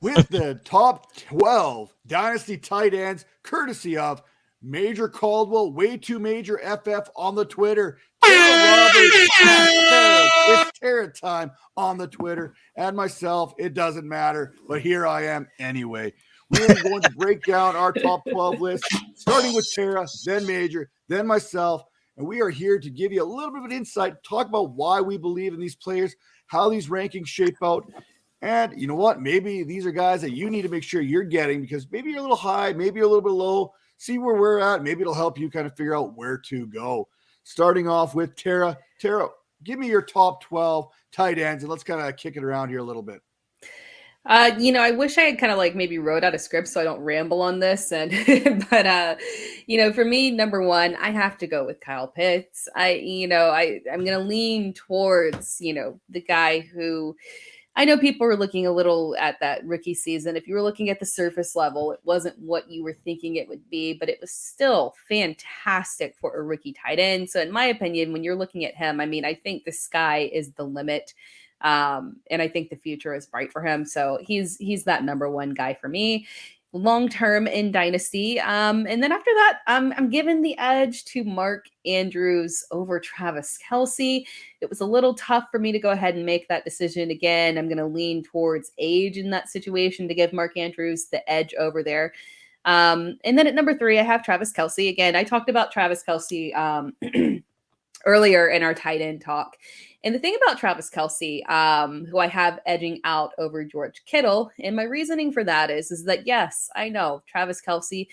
with the top 12 Dynasty tight ends, courtesy of Major Caldwell, way too major FF on the Twitter. Tera Roberts, Tera. It's Tera time on the Twitter. And myself, it doesn't matter, but here I am anyway. We are going to break down our top 12 list, starting with Tera, then Major, then myself. And we are here to give you a little bit of an insight, talk about why we believe in these players, how these rankings shape out. And you know what? Maybe these are guys that you need to make sure you're getting because maybe you're a little high, maybe you're a little bit low. See where we're at. Maybe it'll help you kind of figure out where to go. Starting off with Tera. Tera, give me your top 12 tight ends and let's kind of kick it around here a little bit. I wish I had kind of like maybe wrote out a script so I don't ramble on this. And but for me, number one, I have to go with Kyle Pitts. I'm gonna lean towards, the guy who I know people are looking a little at that rookie season. If you were looking at the surface level, it wasn't what you were thinking it would be, but it was still fantastic for a rookie tight end. So in my opinion, when you're looking at him, I think the sky is the limit. And I think the future is bright for him. So he's that number one guy for me. Long-term in Dynasty. And then after that, I'm giving the edge to Mark Andrews over Travis Kelsey. It was a little tough for me to go ahead and make that decision again. I'm going to lean towards age in that situation to give Mark Andrews the edge over there. And then at number 3, I have Travis Kelsey. Again, I talked about Travis Kelsey earlier in our tight end talk. And the thing about Travis Kelsey, who I have edging out over George Kittle, and my reasoning for that is that, yes, I know Travis Kelsey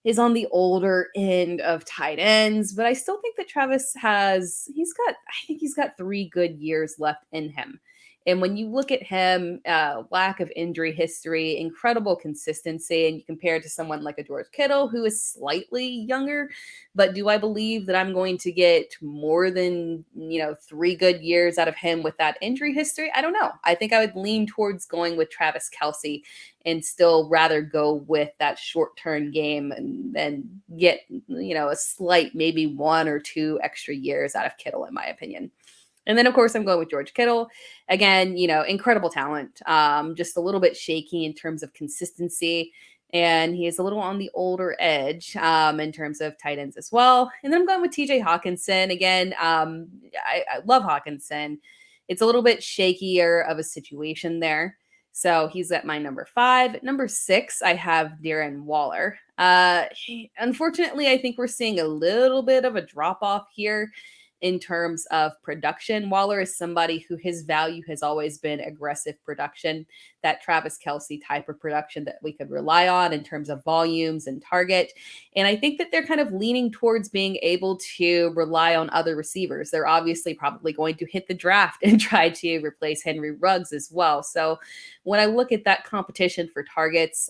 is on the older end of tight ends, but I still think that he's got 3 good years left in him. And when you look at him, lack of injury history, incredible consistency, and you compare it to someone like a George Kittle, who is slightly younger, but do I believe that I'm going to get more than, 3 good years out of him with that injury history? I don't know. I think I would lean towards going with Travis Kelsey and still rather go with that short-term game and get, a slight maybe 1 or 2 extra years out of Kittle, in my opinion. And then, of course, I'm going with George Kittle. Again, incredible talent, just a little bit shaky in terms of consistency. And he is a little on the older edge in terms of tight ends as well. And then I'm going with TJ Hawkinson. Again, I love Hawkinson. It's a little bit shakier of a situation there. So he's at my number 5. At number 6, I have Darren Waller. Unfortunately, I think we're seeing a little bit of a drop-off here in terms of production. Waller is somebody who his value has always been aggressive production, that Travis Kelsey type of production that we could rely on in terms of volumes and target. And I think that they're kind of leaning towards being able to rely on other receivers. They're obviously probably going to hit the draft and try to replace Henry Ruggs as well. So when I look at that competition for targets,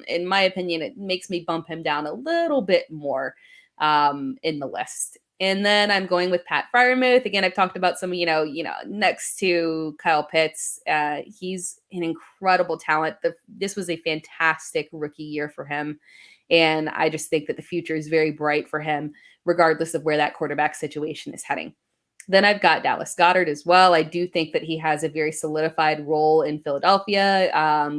in my opinion, it makes me bump him down a little bit more in the list. And then I'm going with Pat Firemouth. Again, I've talked about some, next to Kyle Pitts. He's an incredible talent. This was a fantastic rookie year for him. And I just think that the future is very bright for him, regardless of where that quarterback situation is heading. Then I've got Dallas Goddard as well. I do think that he has a very solidified role in Philadelphia,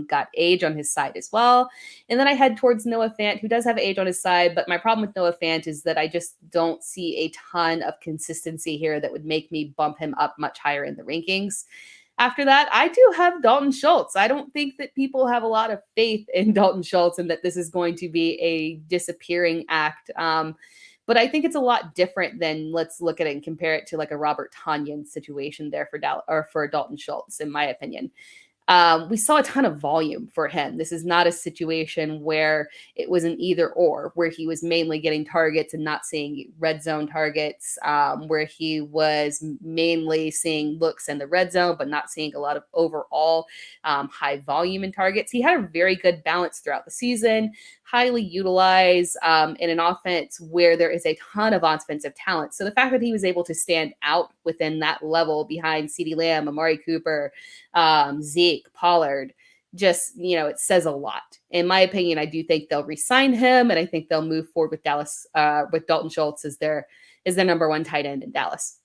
got age on his side as well. And then I head towards Noah Fant, who does have age on his side. But my problem with Noah Fant is that I just don't see a ton of consistency here that would make me bump him up much higher in the rankings. After that, I do have Dalton Schultz. I don't think that people have a lot of faith in Dalton Schultz and that this is going to be a disappearing act. But I think it's a lot different than, let's look at it and compare it to like a Robert Tonyan situation there for Dalton Schultz, in my opinion. We saw a ton of volume for him. This is not a situation where it was an either or, where he was mainly getting targets and not seeing red zone targets, where he was mainly seeing looks in the red zone, but not seeing a lot of overall high volume in targets. He had a very good balance throughout the season, highly utilized in an offense where there is a ton of offensive talent. So the fact that he was able to stand out within that level behind CeeDee Lamb, Amari Cooper, Zeke, Pollard, just, it says a lot. In my opinion, I do think they'll re-sign him, and I think they'll move forward with Dalton Schultz as their number 1 tight end in Dallas.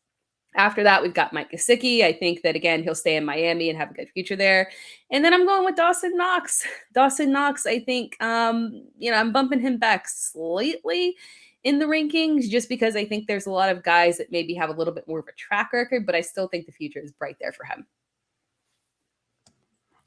After that, we've got Mike Kasichi. I think that, again, he'll stay in Miami and have a good future there. And then I'm going with Dawson Knox. Dawson Knox, I think, I'm bumping him back slightly in the rankings just because I think there's a lot of guys that maybe have a little bit more of a track record, but I still think the future is bright there for him.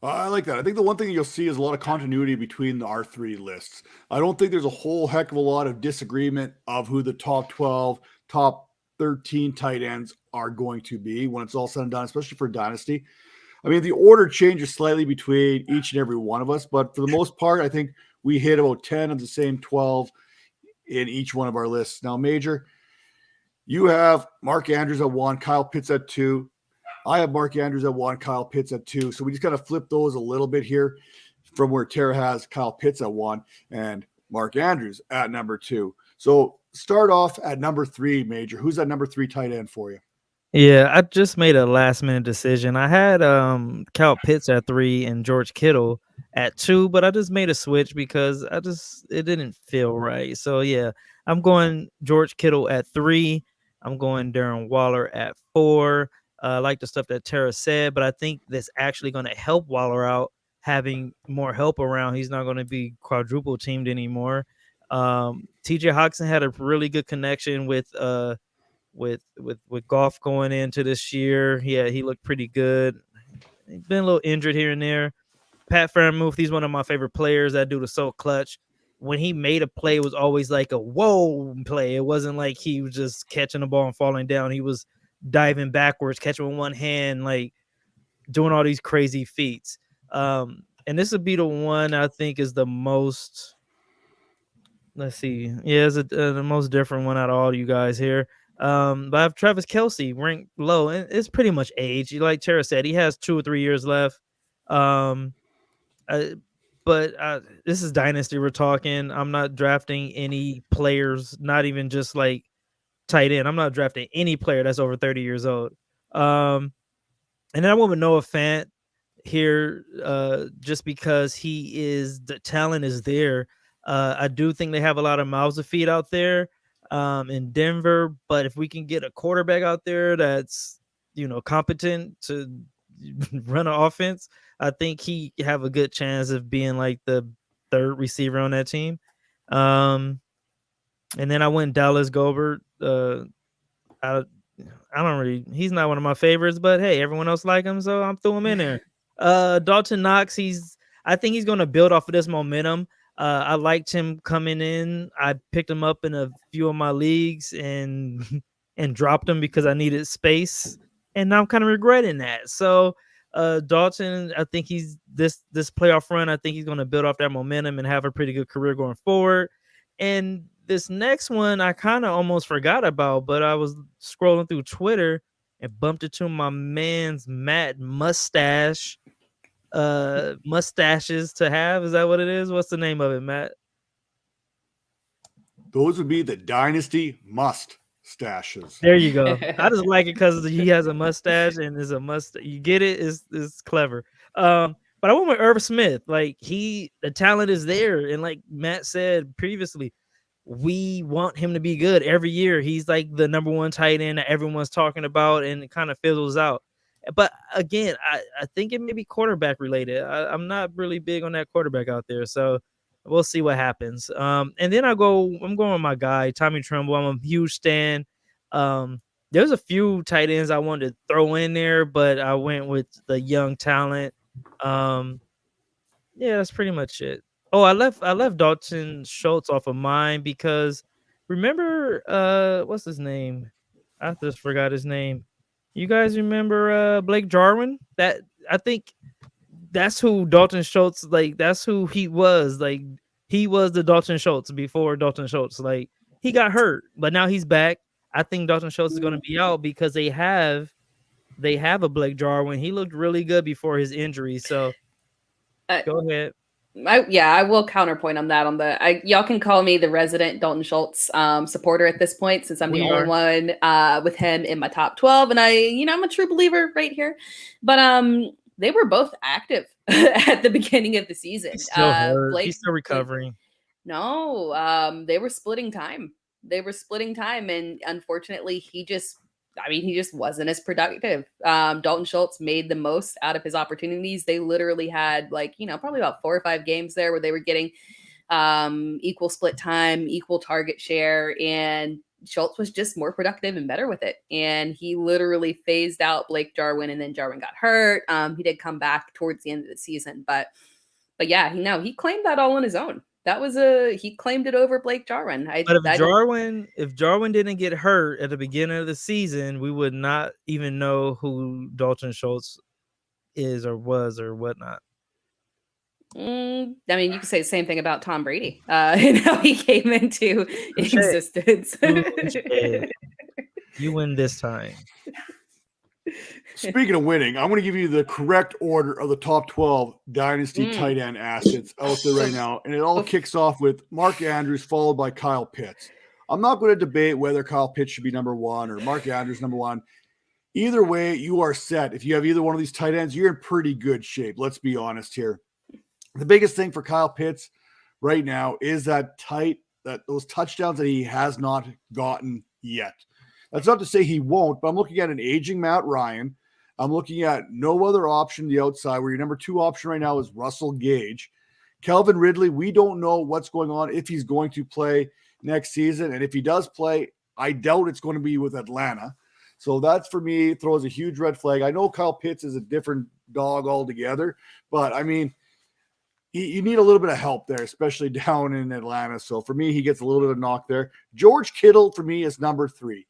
I like that. I think the one thing you'll see is a lot of continuity between our three lists. I don't think there's a whole heck of a lot of disagreement of who the top 12, top 13 tight ends are going to be when it's all said and done, especially for Dynasty. I mean, the order changes slightly between each and every one of us, but for the most part, I think we hit about 10 of the same 12 in each one of our lists. Now, Major, you have Mark Andrews at 1, Kyle Pitts at 2. I have Mark Andrews at 1, Kyle Pitts at 2. So we just kind of flip those a little bit here from where Tera has Kyle Pitts at 1 and Mark Andrews at number 2. So start off at number 3, Major. Who's that number 3 tight end for you? Yeah, I just made a last minute decision. I had Kyle Pitts at 3 and George Kittle at 2, but I just made a switch because it didn't feel right. So yeah, I'm going George Kittle at 3. I'm going Darren Waller at 4. I like the stuff that Tera said, but I think that's actually going to help Waller out having more help around. He's not going to be quadruple teamed anymore. TJ Hawkinson had a really good connection with Goff going into this year. Yeah, he looked pretty good. He's been a little injured here and there. Pat Firemouth, he's one of my favorite players. That dude is so clutch. When he made a play, it was always like a whoa play. It wasn't like he was just catching the ball and falling down. He was diving backwards, catching with one hand, like doing all these crazy feats. And this would be the one I think is the most, let's see. Yeah, it's the most different one out of all you guys here. But I have Travis Kelsey ranked low, and it's pretty much age. Like Tera said, he has 2 or 3 years left. But this is Dynasty we're talking. I'm not drafting any players, not even just like tight end. I'm not drafting any player that's over 30 years old. And then I went with Noah Fant here just because the talent is there. I do think they have a lot of mouths to feed out there in Denver, but if we can get a quarterback out there that's, competent to run an offense, I think he have a good chance of being like the 3rd receiver on that team. And then I went Dallas Goldberg. I don't really, he's not one of my favorites, but hey, everyone else like him, so I'm throwing him in there. Dalton Knox, I think he's going to build off of this momentum. I liked him coming in. I picked him up in a few of my leagues and dropped him because I needed space, and now I'm kind of regretting that. So Dalton, I think he's this playoff run, I think he's going to build off that momentum and have a pretty good career going forward. And this next one I kind of almost forgot about, but I was scrolling through Twitter and bumped into my man's Matt mustaches to have. Is that what it is? What's the name of it, Matt? Those would be the Dynasty mustaches. There you go. I just like it because he has a mustache and is a mustache. You get it? It's clever. But I went with Irv Smith. Like the talent is there, and like Matt said previously, we want him to be good every year. He's like the number 1 tight end that everyone's talking about, and it kind of fizzles out. But again, I think it may be quarterback related. I'm not really big on that quarterback out there, so we'll see what happens. And then I'm going with my guy Tommy Tremble. I'm a huge stan. There's a few tight ends I wanted to throw in there, but I went with the young talent. Yeah, that's pretty much it. Oh, I left Dalton Schultz off of mine because remember what's his name? I just forgot his name. You guys remember Blake Jarwin? That I think that's who Dalton Schultz, like that's who he was. Like he was the Dalton Schultz before Dalton Schultz. Like he got hurt, but now he's back. I think Dalton Schultz is going to be out because they have a Blake Jarwin. He looked really good before his injury. So go ahead. I will counterpoint on that. Y'all can call me the resident Dalton Schultz supporter at this point, since I'm the only one with him in my top 12, and I'm a true believer right here. But they were both active at the beginning of the season. He's still hurt. He's still recovering. No, they were splitting time. And unfortunately, he just I mean, he just wasn't as productive. Dalton Schultz made the most out of his opportunities. They literally had probably about 4 or 5 games there where they were getting equal split time, equal target share, and Schultz was just more productive and better with it. And he literally phased out Blake Jarwin, and then Jarwin got hurt. He did come back towards the end of the season, but yeah, he claimed that all on his own. That was he claimed it over Blake Jarwin. But if Jarwin didn't get hurt at the beginning of the season, we would not even know who Dalton Schultz is or was or whatnot. I mean, you could say the same thing about Tom Brady and how he came into existence. You win this time. Speaking of winning, I'm going to give you the correct order of the top 12 Dynasty tight end assets out there right now. And it all kicks off with Mark Andrews, followed by Kyle Pitts. I'm not going to debate whether Kyle Pitts should be number 1 or Mark Andrews number 1. Either way, you are set. If you have either one of these tight ends, you're in pretty good shape. Let's be honest here. The biggest thing for Kyle Pitts right now is those touchdowns that he has not gotten yet. That's not to say he won't, but I'm looking at an aging Matt Ryan. I'm looking at no other option the outside, where your number 2 option right now is Russell Gage. Calvin Ridley, we don't know what's going on, if he's going to play next season. And if he does play, I doubt it's going to be with Atlanta. So that's, for me, throws a huge red flag. I know Kyle Pitts is a different dog altogether, but I mean, you need a little bit of help there, especially down in Atlanta. So for me, he gets a little bit of knock there. George Kittle, for me, is number 3.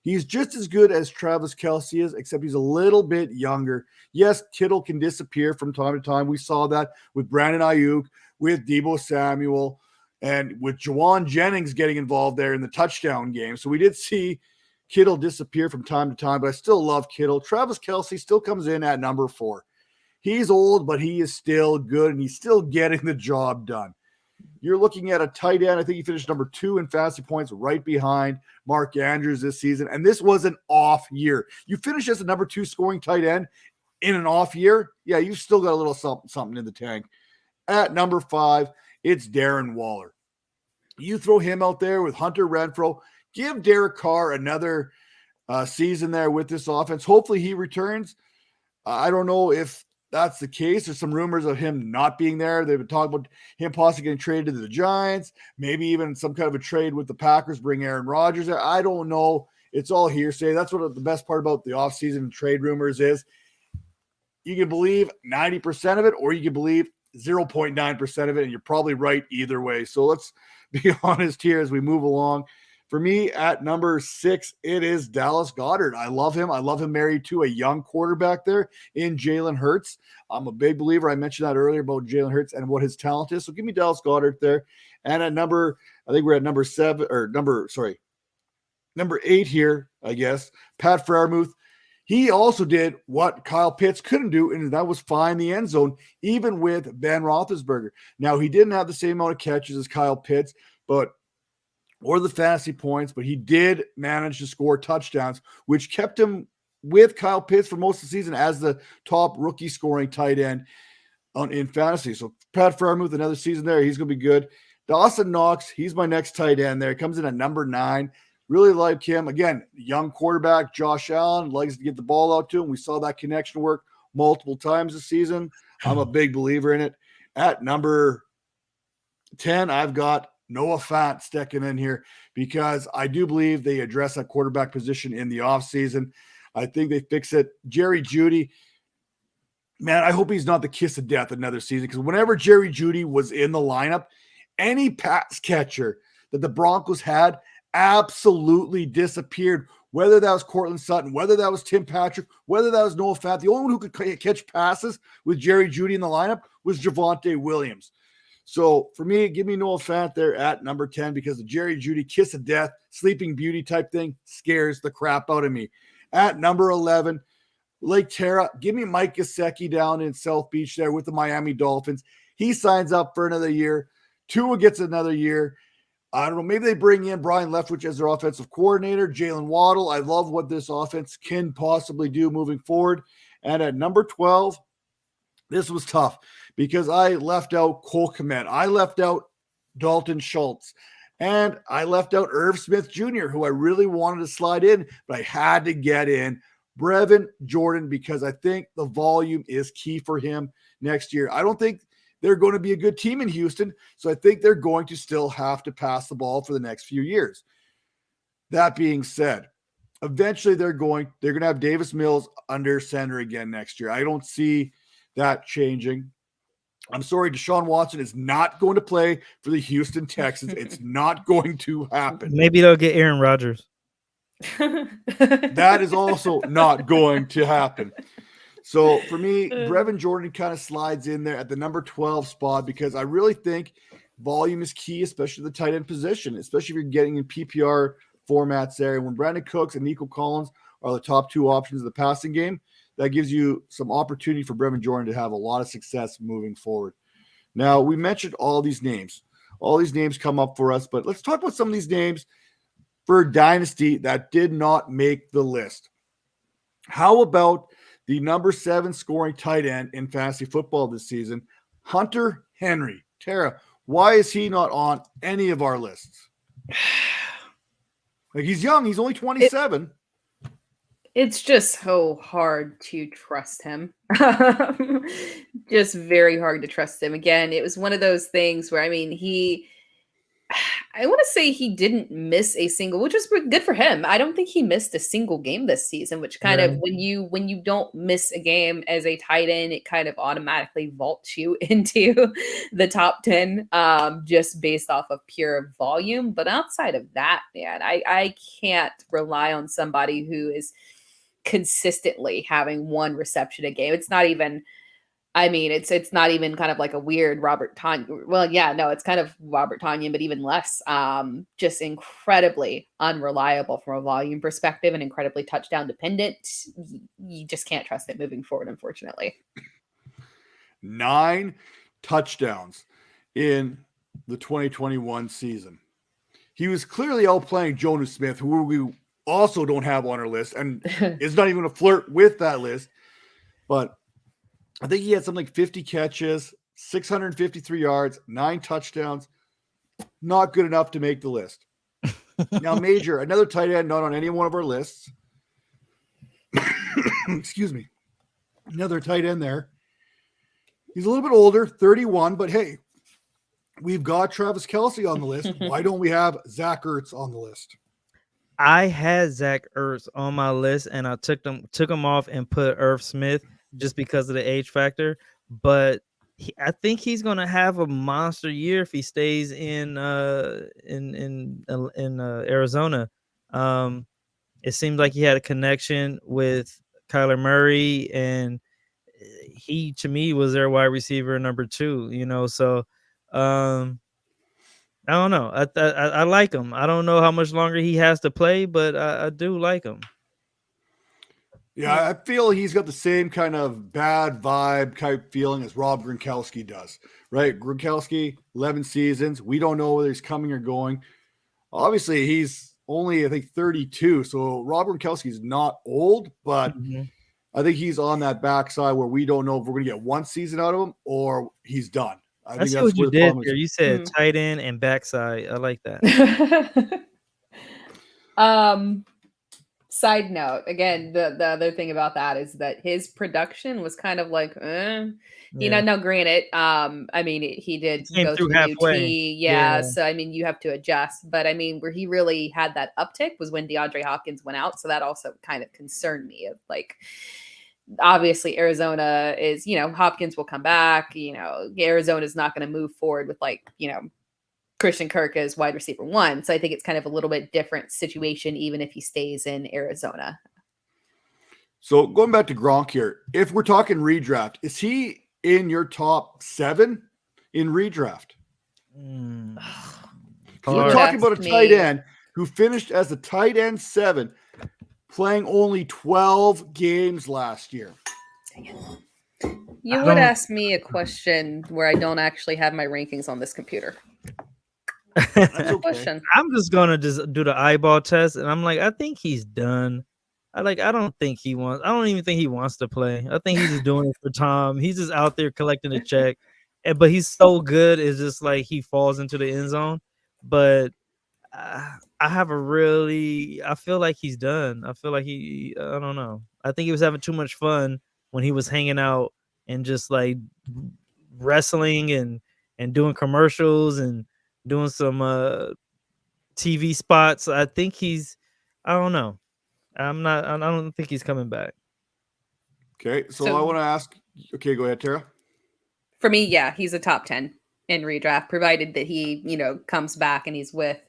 He's just as good as Travis Kelsey is, except he's a little bit younger. Yes, Kittle can disappear from time to time. We saw that with Brandon Ayuk, with Deebo Samuel, and with Juwan Jennings getting involved there in the touchdown game. So we did see Kittle disappear from time to time, but I still love Kittle. Travis Kelsey still comes in at number 4. He's old, but he is still good, and he's still getting the job done. You're looking at a tight end. I think he finished number 2 in fantasy points, right behind Mark Andrews this season. And this was an off year. You finish as a number 2 scoring tight end in an off year. Yeah, you've still got a little something in the tank. At number 5, it's Darren Waller. You throw him out there with Hunter Renfrow. Give Derek Carr another season there with this offense. Hopefully he returns. I don't know if that's the case. There's some rumors of him not being there. They've been talking about him possibly getting traded to the Giants, maybe even some kind of a trade with the Packers, bring Aaron Rodgers there. I don't know. It's all hearsay. That's what the best part about the offseason trade rumors is. You can believe 90% of it, or you can believe 0.9% of it, and you're probably right either way. So let's be honest here as we move along. For me, at number 6, it is Dallas Goddard. I love him. I love him married to a young quarterback there in Jalen Hurts. I'm a big believer. I mentioned that earlier about Jalen Hurts and what his talent is. So give me Dallas Goddard there. And at number 8 here, I guess, Pat Firemouth. He also did what Kyle Pitts couldn't do, and that was find the end zone, even with Ben Roethlisberger. Now, he didn't have the same amount of catches as Kyle Pitts, or the fantasy points, but he did manage to score touchdowns, which kept him with Kyle Pitts for most of the season as the top rookie scoring tight end in fantasy. So Pat Firemouth, another season there, he's going to be good. Dawson Knox, he's my next tight end there. He comes in at number 9. Really like him. Again, young quarterback, Josh Allen, likes to get the ball out to him. We saw that connection work multiple times this season. I'm a big believer in it. At number 10, I've got Noah Fant sticking in here because I do believe they address that quarterback position in the offseason. I think they fix it. Jerry Jeudy, man, I hope he's not the kiss of death another season, because whenever Jerry Jeudy was in the lineup, any pass catcher that the Broncos had absolutely disappeared, whether that was Cortland Sutton, whether that was Tim Patrick, whether that was Noah Fant. The only one who could catch passes with Jerry Jeudy in the lineup was Javonte Williams. So for me, give me Noah Fant there at number 10, because the Jerry Jeudy kiss of death, sleeping beauty type thing scares the crap out of me. At number 11, Lake Tera, give me Mike Gesicki down in South Beach there with the Miami Dolphins. He signs up for another year. Tua gets another year. I don't know. Maybe they bring in Brian Leftwich as their offensive coordinator. Jalen Waddle. I love what this offense can possibly do moving forward. And at number 12, this was tough because I left out Cole Kmet. I left out Dalton Schultz. And I left out Irv Smith Jr., who I really wanted to slide in, but I had to get in Brevin Jordan because I think the volume is key for him next year. I don't think they're going to be a good team in Houston, so I think they're going to still have to pass the ball for the next few years. That being said, eventually they're going to have Davis Mills under center again next year. I don't see that changing. I'm sorry, Deshaun Watson is not going to play for the Houston Texans. It's not going to happen. Maybe they'll get Aaron Rodgers. That is also not going to happen. So for me, Brevin Jordan kind of slides in there at the number 12 spot because I really think volume is key, especially the tight end position, especially if you're getting in PPR formats there. And when Brandon Cooks and Nico Collins are the top two options of the passing game, that gives you some opportunity for Brevin Jordan to have a lot of success moving forward. Now, we mentioned all these names. All these names come up for us, but let's talk about some of these names for Dynasty that did not make the list. How about the number 7 scoring tight end in fantasy football this season, Hunter Henry? Tara, why is he not on any of our lists? Like, he's young. He's only 27. It's just so hard to trust him. Just very hard to trust him. Again, it was one of those things where, I mean, I want to say he didn't miss a single, which was good for him. I don't think he missed a single game this season, which kind of, when you don't miss a game as a tight end, it kind of automatically vaults you into the top 10 just based off of pure volume. But outside of that, man, I can't rely on somebody who is consistently having one reception a game. It's not even, I mean, it's not even kind of like a weird Robert Tonyan. Well, yeah, no, it's kind of Robert Tonyan, but even less. Just incredibly unreliable from a volume perspective and incredibly touchdown dependent. You just can't trust it moving forward, unfortunately. 9 touchdowns in the 2021 season. He was clearly outplaying Jonnu Smith, who we also don't have on our list, and is not even going to flirt with that list. But I think he had something like 50 catches, 653 yards, 9 touchdowns. Not good enough to make the list. Now, Major, another tight end not on any one of our lists. Excuse me. Another tight end there. He's a little bit older, 31, but hey, we've got Travis Kelsey on the list. Why don't we have Zach Ertz on the list? I had Zach Ertz on my list, and I took him off and put Irv Smith just because of the age factor. But I think he's going to have a monster year if he stays in Arizona. It seems like he had a connection with Kyler Murray, and he, to me, was their wide receiver number 2. You know, so I don't know. I like him. I don't know how much longer he has to play, but I do like him. Yeah, I feel he's got the same kind of bad vibe type feeling as Rob Gronkowski does, right? Gronkowski, 11 seasons. We don't know whether he's coming or going. Obviously, he's only, I think, 32. So Rob Gronkowski's not old, but I think he's on that backside where we don't know if we're going to get one season out of him or he's done. I think see that's what you where the did problem here. is. You said tight end and backside. I like that. Side note, again, the other thing about that is that his production was kind of like, you know, now granted, I mean, he did go through halfway. So, I mean, you have to adjust. But, I mean, where he really had that uptick was when DeAndre Hopkins went out. So that also kind of concerned me of like, obviously Arizona is, you know, Hopkins will come back, you know, Arizona is not going to move forward with like, you know, Christian Kirk as wide receiver 1. So I think it's kind of a little bit different situation, even if he stays in Arizona. So going back to Gronk here, if we're talking redraft, is he in your top 7 in redraft? We're talking about a tight end who finished as a tight end 7, playing only 12 games last year. You would ask me a question where I don't actually have my rankings on this computer. That's okay. I'm just gonna do the eyeball test, and I'm like, I think he's done. I don't even think he wants to play. I think he's just doing it for Tom. He's just out there collecting a check, but he's so good. It's just like he falls into the end zone. But I feel like he's done. I feel like I don't know. I think he was having too much fun when he was hanging out and just like wrestling and doing commercials and doing some TV spots. I think I don't know. I don't think he's coming back. Okay, so I want to ask. Okay, go ahead, Tara. For me, yeah, he's a top 10 in redraft, provided that he, comes back and he's with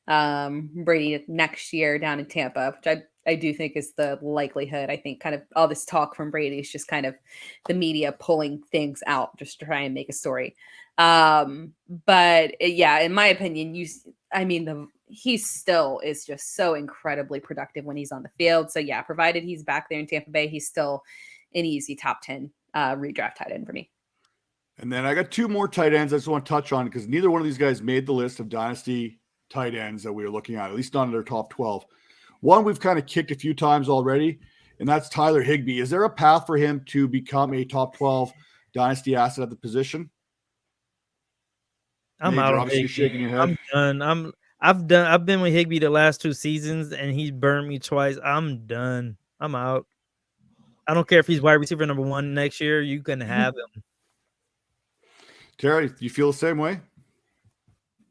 Brady next year down in Tampa, which I do think is the likelihood. I think kind of all this talk from Brady is just kind of the media pulling things out just to try and make a story. But yeah, in my opinion, he still is just so incredibly productive when he's on the field. So yeah, provided he's back there in Tampa Bay, he's still an easy top 10 redraft tight end for me. And then I got two more tight ends I just want to touch on because neither one of these guys made the list of Dynasty tight ends that we were looking at least not in their top 12. One we've kind of kicked a few times already, and that's Tyler Higby. Is there a path for him to become a top 12 Dynasty asset at the position? I'm Major, out on obviously Higby. shaking your head. I'm done. I've been with Higby the last 2 seasons, and he's burned me twice. I'm done. I'm out. I don't care if he's wide receiver number 1 next year. You can have him. Terry, do you feel the same way?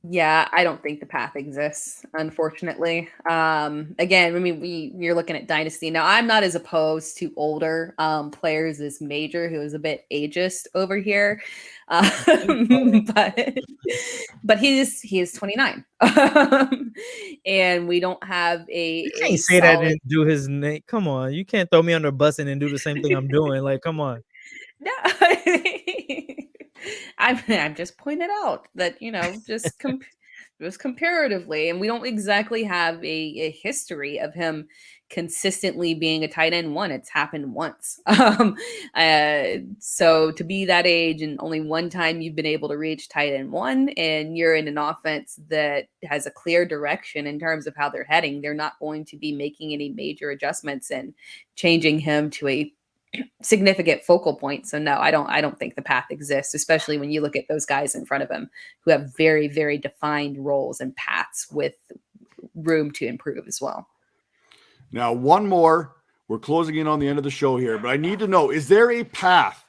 Yeah, I don't think the path exists, unfortunately. Again, you're looking at Dynasty. Now, I'm not as opposed to older players as Major, who is a bit ageist over here. But he is 29. And we don't have You can't say that and do his name. Come on. You can't throw me under a bus and do the same thing I'm doing. Like, come on. No. I'm just pointing out that, just comparatively, and we don't exactly have a history of him consistently being a tight end 1. It's happened once. So to be that age and only one time you've been able to reach tight end 1 and you're in an offense that has a clear direction in terms of how they're heading, they're not going to be making any major adjustments and changing him to a significant focal point. So no, I don't think the path exists, especially when you look at those guys in front of him who have very, very defined roles and paths with room to improve as well. Now, one more. We're closing in on the end of the show here, but I need to know, is there a path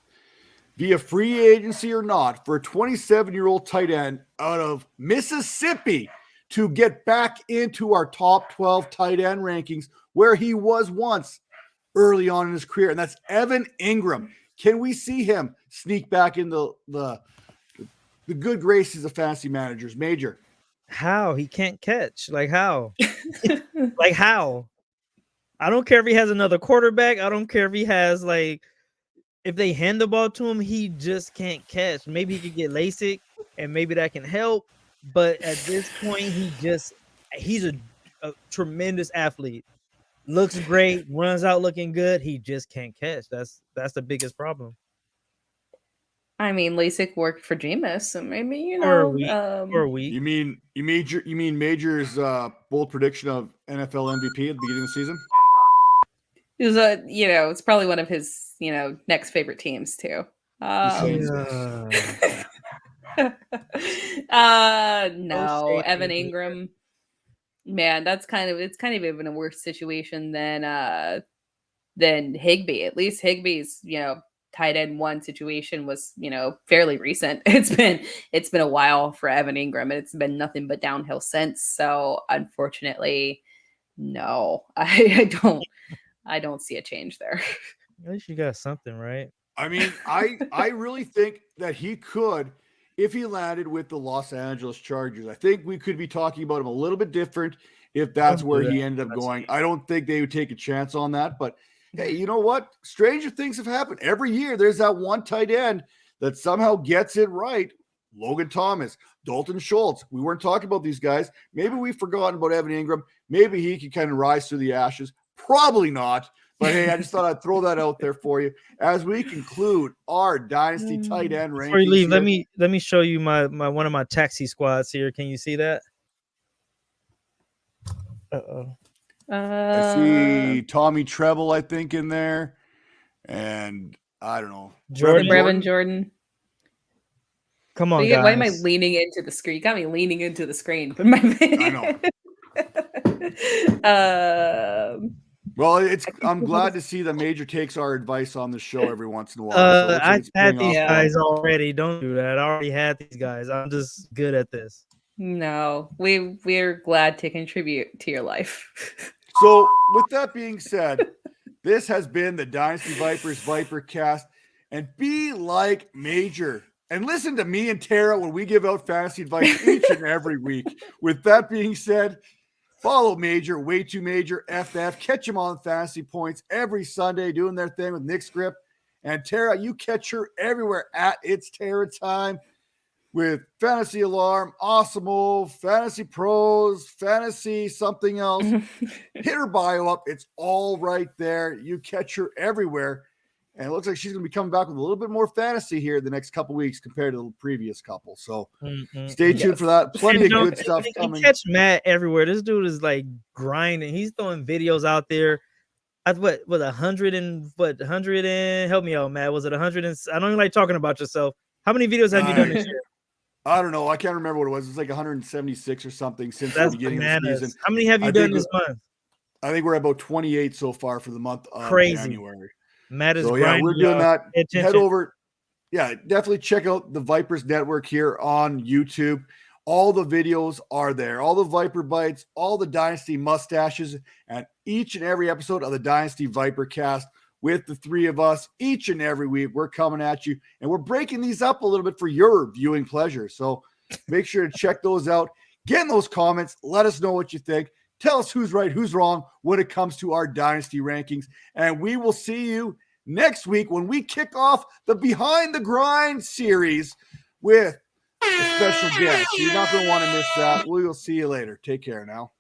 via free agency or not for a 27-year-old tight end out of Mississippi to get back into our top 12 tight end rankings where he was once early on in his career? And that's Evan Ingram. Can we see him sneak back into the good graces of fantasy managers? Major. How? He can't catch. Like how? Like how? I don't care if he has another quarterback. I don't care if he has if they hand the ball to him, he just can't catch. Maybe he could get LASIK and maybe that can help. But at this point, he's a tremendous athlete. Looks great, runs out looking good. He just can't catch. That's the biggest problem. I mean, LASIK worked for Jameis, so maybe for a week. You mean Major's bold prediction of NFL MVP at the beginning of the season? It was it's probably one of his next favorite teams too. No, Evan Ingram. Man, it's kind of even a worse situation than Higby. At least Higby's, tight end 1 situation was, fairly recent. It's been a while for Evan Ingram, and it's been nothing but downhill since. So unfortunately, no, I don't see a change there. At least you got something, right? I mean, I really think that he could, if he landed with the Los Angeles Chargers. I think we could be talking about him a little bit different if that's where he ended up going. I don't think they would take a chance on that. But, hey, you know what? Stranger things have happened. Every year there's that one tight end that somehow gets it right. Logan Thomas, Dalton Schultz. We weren't talking about these guys. Maybe we've forgotten about Evan Ingram. Maybe he could kind of rise through the ashes. Probably not. But hey, I just thought I'd throw that out there for you as we conclude our Dynasty tight end rankings. Before you leave, let me show you my one of my taxi squads here. Can you see that? I see Tommy Treble, I think, in there, and I don't know, Jordan. Come on, Why am I guys. leaning into the screen? You got me leaning into the screen. But my I know. Well, I'm glad to see the Major takes our advice on the show every once in a while. So it looks like I it's had paying these off. guys already. Don't do that. I already had these guys. I'm just good at this. No, we're glad to contribute to your life. So, with that being said, this has been the Dynasty Vipers ViperCast. And be like Major. And listen to me and Tera when we give out fantasy advice each and every week. With that being said, follow Major, Way Too Major, FF. Catch him on Fantasy Points every Sunday doing their thing with Nick Script. And Tera, you catch her everywhere at It's Tera Time with Fantasy Alarm, Awesome, Fantasy Pros, Fantasy something else. Hit her bio up. It's all right there. You catch her everywhere. And it looks like she's going to be coming back with a little bit more fantasy here the next couple weeks compared to the previous couple. So stay tuned for that. Plenty of good stuff coming. You catch Matt everywhere. This dude is like grinding. He's throwing videos out there. What 100 and help me out, Matt. Was it 100 and I don't even like talking about yourself. How many videos have you done this year? I don't know. I can't remember what it was. It's like 176 or something since the beginning of the season. How many have you done this month? I think we're about 28 so far for the month of January. Matt is so yeah, we're doing that. Attention. Head over. Yeah, definitely check out the Vipers Network here on YouTube. All the videos are there. All the Viper bites, all the Dynasty mustaches, and each and every episode of the Dynasty ViperCast with the three of us each and every week. We're coming at you, and we're breaking these up a little bit for your viewing pleasure. So make sure to check those out. Get in those comments. Let us know what you think. Tell us who's right, who's wrong when it comes to our Dynasty rankings. And we will see you next week when we kick off the Behind the Grind series with a special guest. You're not going to want to miss that. We will see you later. Take care now.